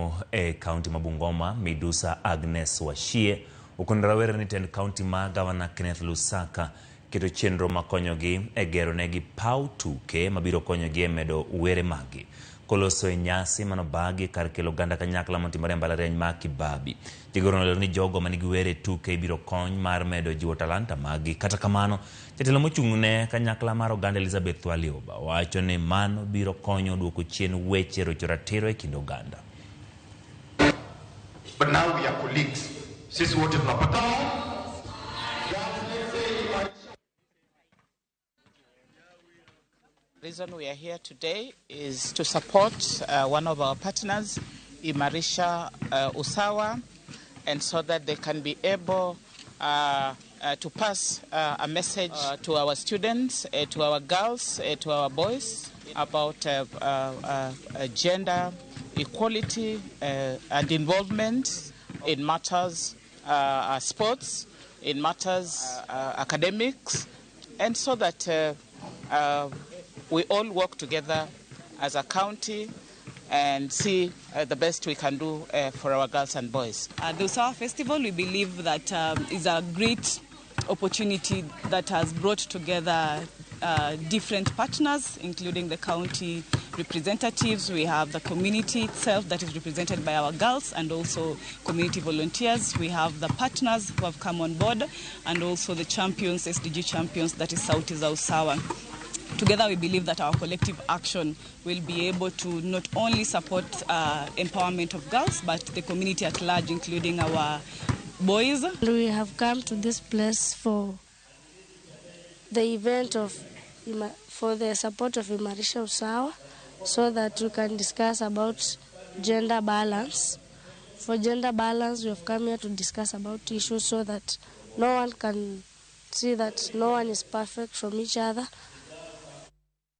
Keno kaonti ma Bungoma Midusa Agnes Washie ukon rawere ni tend kaonti ma Gavana Kenneth Lusaka keto chenro makonyogi gero negi paw tuke mabiro konyogi medo were magi koloso nyasi mano bagi kar kelo ganda kanyakla montimore mbalariany ma Kibabi. Jigoro nolero ni jogo manigi were tuke biro kony mar medo jiwo talanta magi. Kata kamano jatelo mochung'ne kanyakla mar oganda Elizabeth Walioba wacho ni mano biro konyo duoko chien weche rocho ratiro e kind oganda. But now we are colleagues. Sisi wote tunapatana. The reason we are here today is to support one of our partners, Imarisha Usawa, and so that they can be able to pass a message to our students, to our girls, to our boys about gender equality and involvement in matters sports, in matters academics, and so that we all work together as a county and see the best we can do for our girls and boys. The Usawa Festival, we believe that is a great opportunity that has brought together different partners, including the county representatives. We have the community itself that is represented by our girls and also community volunteers. We have the partners who have come on board and also the champions, SDG champions, that is Sauti za Usawa. Together we believe that our collective action will be able to not only support empowerment of girls but the community at large, including our boys. We have come to this place for the event for the support of Imarisha Usawa so that we can discuss about gender balance. For gender balance, we have come here to discuss about issues so that no one can see that no one is perfect from each other